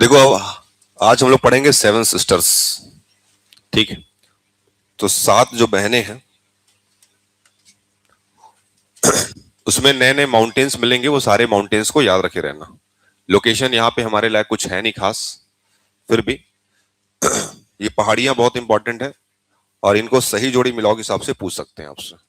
देखो अब आज हम लोग पढ़ेंगे सेवन सिस्टर्स। ठीक है, तो 7 जो बहनें हैं उसमें नए नए माउंटेन्स मिलेंगे, वो सारे माउंटेन्स को याद रखे रहना। लोकेशन यहाँ पे हमारे लायक कुछ है नहीं खास, फिर भी ये पहाड़ियां बहुत इंपॉर्टेंट है और इनको सही जोड़ी मिलाओ के हिसाब से पूछ सकते हैं आपसे।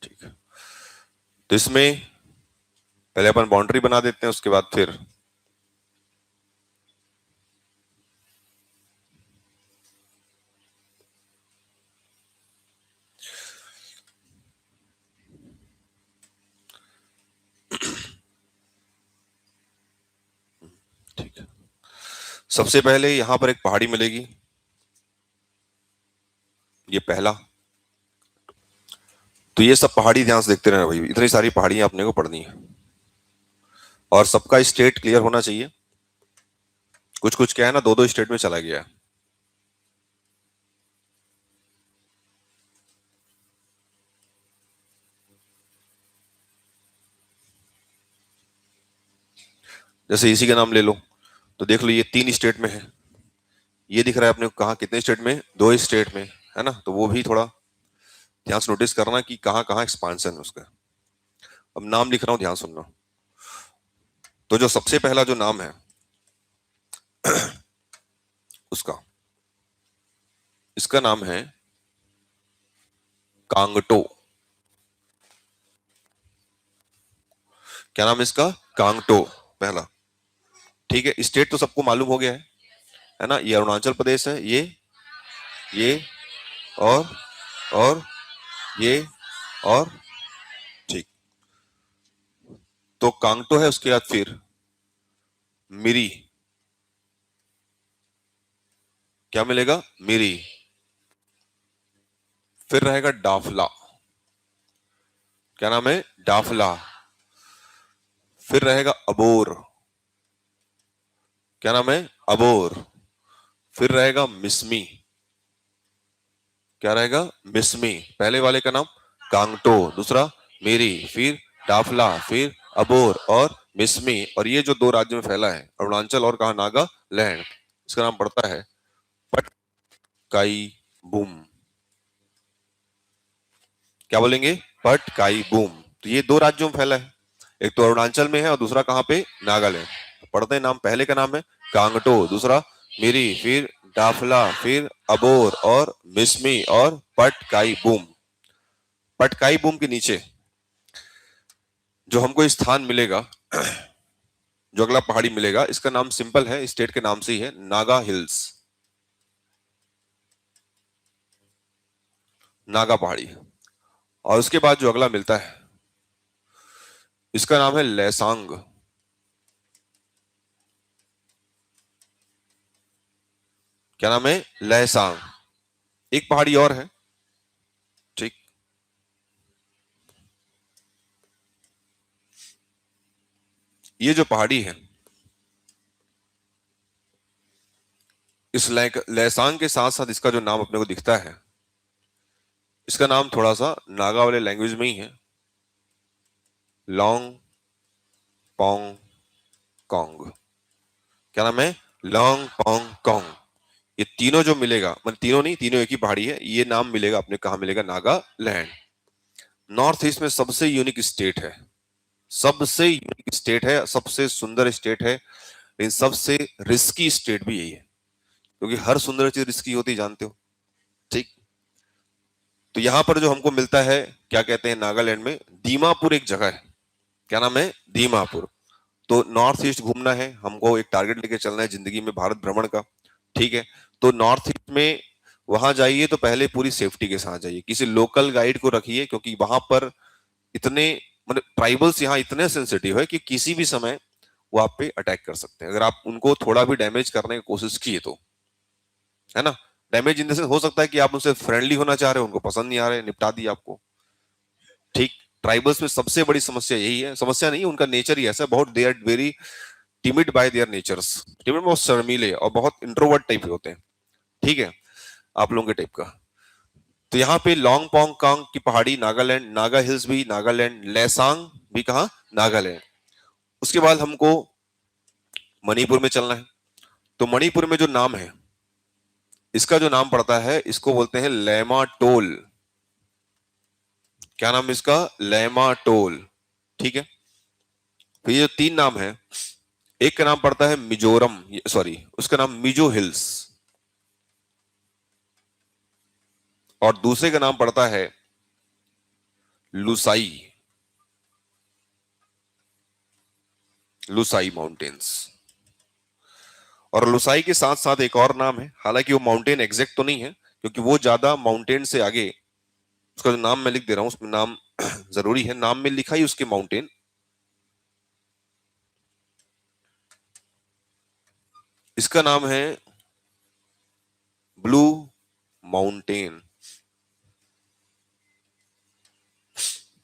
ठीक है, तो इसमें पहले अपन बाउंड्री बना देते हैं, उसके बाद फिर ठीक है। सबसे पहले यहां पर एक पहाड़ी मिलेगी, ये पहला। तो ये सब पहाड़ी ध्यान से देखते रहना भाई, इतनी सारी पहाड़ियां अपने को पढ़नी है और सबका स्टेट क्लियर होना चाहिए। कुछ कुछ क्या है ना, दो दो स्टेट में चला गया है। जैसे इसी का नाम ले लो, तो देख लो ये 3 स्टेट में है। ये दिख रहा है अपने को कहाँ, कितने स्टेट में, 2 स्टेट में है ना। तो वो भी थोड़ा ध्यान से नोटिस करना कि कहाँ कहाँ एक्सपांशन है उसका। अब नाम लिख रहा हूं, ध्यान सुनना। तो जो सबसे पहला जो नाम है उसका, इसका नाम है कांगटो। क्या नाम है इसका? कांगटो, पहला। ठीक है, स्टेट तो सबको मालूम हो गया है ना। ये अरुणाचल प्रदेश है, ये और ये और ठीक। तो कांगटो है, उसके बाद फिर मिरी। क्या मिलेगा? मिरी। फिर रहेगा डाफला। क्या नाम है? डाफला। फिर रहेगा अबोर। क्या नाम है? अबोर। फिर रहेगा मिस्मी। क्या रहेगा? मिस्मी। पहले वाले का नाम कांगटो, दूसरा मिरी, फिर डाफला, फिर अबोर और मिस्मी। और ये जो 2 राज्यों में फैला है, अरुणाचल और कहा, नागालैंड, इसका नाम पड़ता है पटकाई बूम। क्या बोलेंगे? पटकाई बूम। तो ये 2 राज्यों में फैला है, एक तो अरुणाचल में है और दूसरा कहाँ पे? नागालैंड। पढ़ते हैं नाम, पहले का नाम है कांगटो, दूसरा मिरी, फिर डाफला, फिर अबोर और मिस्मी और पटकाई बूम। पटकाई बूम के नीचे जो हमको स्थान मिलेगा, जो अगला पहाड़ी मिलेगा, इसका नाम सिंपल है, स्टेट के नाम से ही है, नागा हिल्स। नागा पहाड़ी। और उसके बाद जो अगला मिलता है, इसका नाम है लैसांग। क्या नाम है? लैसांग। एक पहाड़ी और है, ठीक। ये जो पहाड़ी है, इस लैसांग के साथ साथ इसका जो नाम अपने को दिखता है, इसका नाम थोड़ा सा नागा वाले लैंग्वेज में ही है, लॉन्ग पोंग कोंग। क्या नाम है? Long Pong Kong. ये तीनों जो मिलेगा, मतलब तीनों नहीं, तीनों एक ही पहाड़ी है, ये नाम मिलेगा अपने, कहा मिलेगा? नागालैंड। नॉर्थ ईस्ट में सबसे यूनिक स्टेट है, सबसे यूनिक स्टेट है, सबसे सुंदर स्टेट है, लेकिन सबसे रिस्की स्टेट भी यही है, क्योंकि हर सुंदर चीज रिस्की होती है, जानते हो, ठीक। तो यहां पर जो हमको मिलता है, क्या कहते हैं नागालैंड में, दीमापुर एक जगह है। क्या नाम है? दीमापुर। तो नॉर्थ ईस्ट घूमना है हमको, एक टारगेट लेके चलना है जिंदगी में, भारत भ्रमण का, ठीक है। तो नॉर्थ ईस्ट में वहां जाइए तो पहले पूरी सेफ्टी के साथ जाइए, किसी लोकल गाइड को रखिए, क्योंकि वहां पर इतने, मतलब ट्राइबल्स यहाँ इतने सेंसिटिव है कि किसी भी समय वो आप पे अटैक कर सकते हैं, अगर आप उनको थोड़ा भी डैमेज करने की कोशिश किए तो, है ना। डैमेज इन द सेंस हो सकता है कि आप उनसे फ्रेंडली होना चाह रहे हो, उनको पसंद नहीं आ रहे, निपटा दिया आपको, ठीक। ट्राइबल्स में सबसे बड़ी समस्या यही है, समस्या नहीं, उनका नेचर ही ऐसा है, बहुत, they are very timid by their natures. Timid, बहुत शर्मीले और बहुत इंट्रोवर्ट टाइप के होते हैं, ठीक है। आप लोगों के टाइप का। तो यहाँ पे लोंग पोंग कांग की पहाड़ी नागालैंड, नागा हिल्स भी नागालैंड, लेसांग भी कहा नागालैंड। उसके बाद हमको मणिपुर में चलना है। तो मणिपुर में जो नाम है, इसका जो नाम पड़ता है, इसको बोलते हैं लेमा टोल। क्या नाम है इसका? Lemma toll. ठीक है। तो ये जो तीन नाम है, एक का नाम पड़ता है मिजोरम, सॉरी उसका नाम मिजो हिल्स, और दूसरे का नाम पड़ता है लुसाई, लुसाई माउंटेन्स। और लुसाई के साथ साथ एक और नाम है, हालांकि वो माउंटेन एग्जैक्ट तो नहीं है, क्योंकि वो ज्यादा माउंटेन से आगे, उसका जो नाम मैं लिख दे रहा हूं उसमें नाम जरूरी है, नाम में लिखा ही उसके माउंटेन। इसका नाम है ब्लू माउंटेन।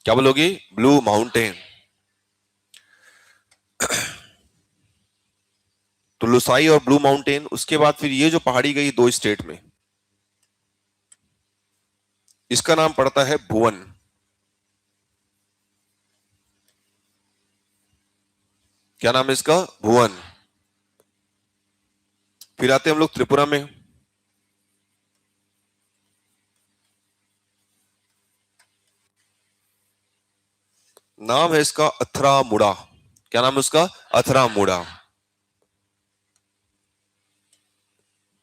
क्या बोलोगे? Blue mountain. तो लुसाई और ब्लू माउंटेन। उसके बाद फिर ये जो पहाड़ी गई दो स्टेट में, इसका नाम पड़ता है भुवन। क्या नाम है इसका? भुवन। फिर आते हैं हम लोग त्रिपुरा में। नाम है इसका अथरामुड़ा। क्या नाम है उसका? अथरामुड़ा।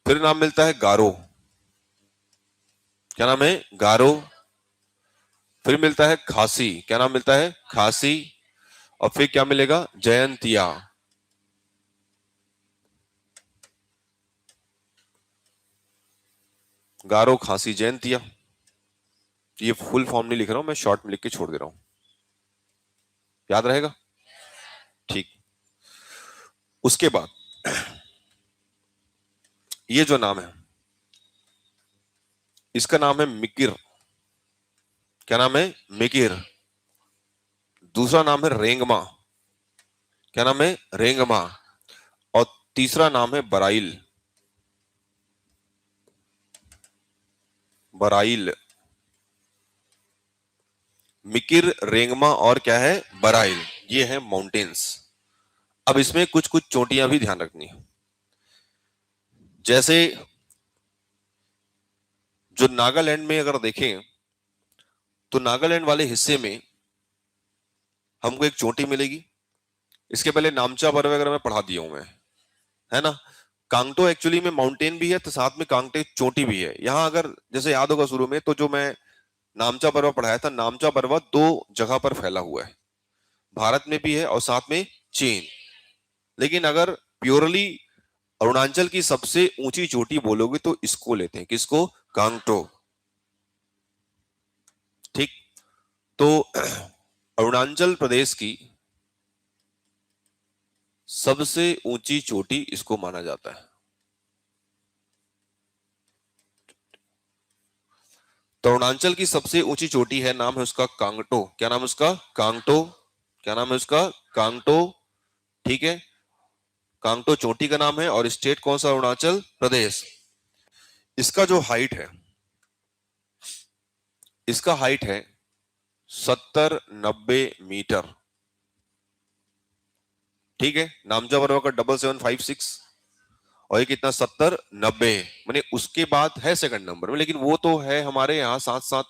फिर नाम मिलता है गारो। क्या नाम है? गारो। फिर मिलता है खासी। क्या नाम मिलता है? खासी। और फिर क्या मिलेगा? जयंतिया। गारो, खासी, जयंतिया। ये फुल फॉर्म नहीं लिख रहा हूं मैं, शॉर्ट में लिख के छोड़ दे रहा हूं, याद रहेगा? ठीक। उसके बाद ये जो नाम है, इसका नाम है मिकिर। क्या नाम है? मिकिर। दूसरा नाम है रेंगमा। क्या नाम है? रेंगमा। और तीसरा नाम है बराइल। बराइल। मिकिर, रेंगमा और क्या है? बराइल। ये है माउंटेन्स। अब इसमें कुछ कुछ चोटियां भी ध्यान रखनी है। जैसे जो नागालैंड में अगर देखें, तो नागालैंड वाले हिस्से में हमको एक चोटी मिलेगी। इसके पहले नामचा पर्वत वगैरह मैं पढ़ा दिया हूं मैं, है ना। कांगटो एक्चुअली में माउंटेन भी है, तो साथ में कांगटे चोटी भी है। यहाँ अगर जैसे याद होगा शुरू में, तो जो मैं नामचा पर्वत पढ़ाया था, नामचा पर्वत दो जगह पर फैला हुआ है, भारत में भी है और साथ में चीन। लेकिन अगर प्योरली अरुणाचल की सबसे ऊंची चोटी बोलोगे तो इसको लेते हैं, किसको? कांगटो। ठीक। तो अरुणाचल प्रदेश की सबसे ऊंची चोटी इसको माना जाता है। तो अरुणाचल की सबसे ऊंची चोटी है, नाम है उसका कांगटो। क्या नाम है उसका? कांगटो। क्या नाम है उसका? कांगटो। ठीक है। कांगटो चोटी का नाम है। और स्टेट कौन सा? अरुणाचल प्रदेश। इसका जो हाइट है, इसका हाइट है 70-90 मीटर। ठीक है। नामचा पर्वत का 7756, और ये कितना? 70-90। मैंने उसके बाद है सेकंड नंबर में, लेकिन वो तो है हमारे यहाँ साथ साथ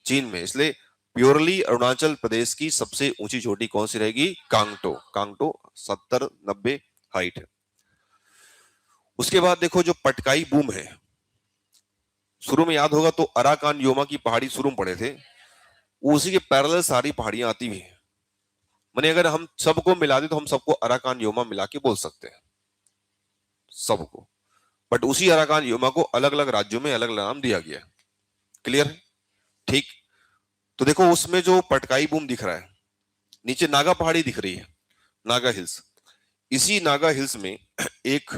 चीन में, इसलिए प्योरली अरुणाचल प्रदेश की सबसे ऊंची चोटी कौन सी रहेगी? कांगटो। कांगटो 70-90 हाइट है। उसके बाद देखो जो पटकाई बूम है, शुरू में याद होगा तो अराकान योमा की पहाड़ी शुरू में पड़े थे, उसी के पैरेलल सारी पहाड़ियां आती भी हैं। माने अगर हम सबको मिला दे तो हम सबको अराकान योमा मिला के बोल सकते हैं, सबको। बट उसी अराकान योमा को अलग अलग राज्यों में अलग अलग नाम दिया गया है। क्लियर है? ठीक। तो देखो उसमें जो पटकाई बूम दिख रहा है, नीचे नागा पहाड़ी दिख रही है, नागा हिल्स। इसी नागा हिल्स में एक,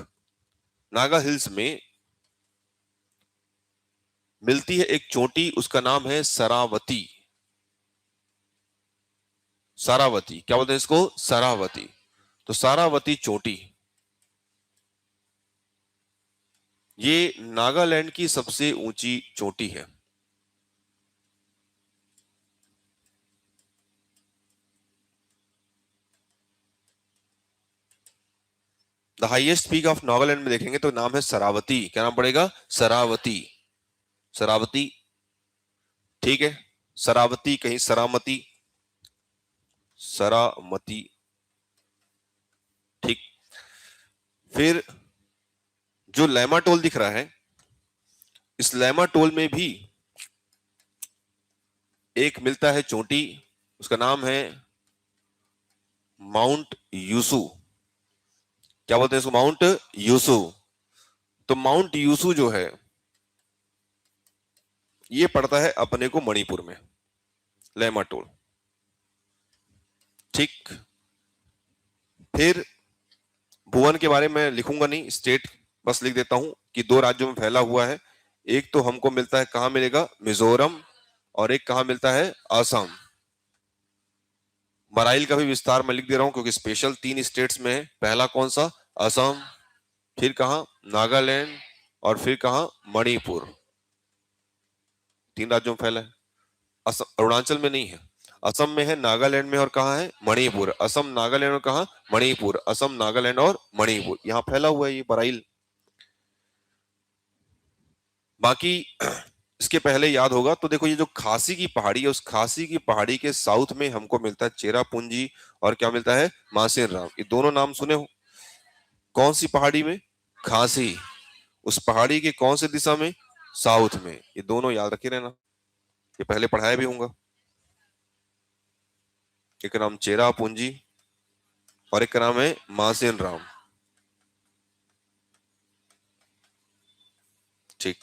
नागा हिल्स में मिलती है एक चोटी, उसका नाम है सरावती। सारावती। क्या बोलते हैं इसको? सरावती। तो सारावती चोटी, ये नागालैंड की सबसे ऊंची चोटी है। The highest peak of Nagaland में देखेंगे तो नाम है सरावती। क्या नाम पड़ेगा? सरावती। सरावती, ठीक है। सरावती, कहीं सरामती, सरामती, ठीक। फिर जो लैमाटोल दिख रहा है, इस लैमाटोल में भी एक मिलता है चोटी, उसका नाम है माउंट यूसु। क्या बोलते हैं इसको? माउंट यूसु। तो माउंट यूसु जो है ये पड़ता है अपने को मणिपुर में, लैमाटोल, ठीक। फिर भुवन के बारे में लिखूंगा नहीं, स्टेट बस लिख देता हूं कि 2 राज्यों में फैला हुआ है। एक तो हमको मिलता है, कहां मिलेगा? मिजोरम। और एक कहां मिलता है? असम। मराइल का भी विस्तार मैं लिख दे रहा हूं क्योंकि स्पेशल 3 स्टेट्स में है। पहला कौन सा? असम। फिर कहां? नागालैंड। और फिर कहां? मणिपुर। 3 राज्यों में फैला है। असम अरुणाचल में नहीं है। असम में है, नागालैंड में, और कहां है? मणिपुर। असम, नागालैंड और कहां? मणिपुर। असम, नागालैंड और मणिपुर, यहां फैला हुआ है ये बराइल। बाकी इसके पहले याद होगा तो देखो, ये जो खासी की पहाड़ी है, उस खासी की पहाड़ी के साउथ में हमको मिलता है चेरापूंजी, और क्या मिलता है? मासेर राम। ये दोनों नाम सुने हो? कौन सी पहाड़ी में? खासी। उस पहाड़ी के कौन से दिशा में? साउथ में। ये दोनों याद रखे रहना, ये पहले पढ़ाया भी होगा। एक का नाम चेरापूंजी और एक का नाम है मासेन राम, ठीक।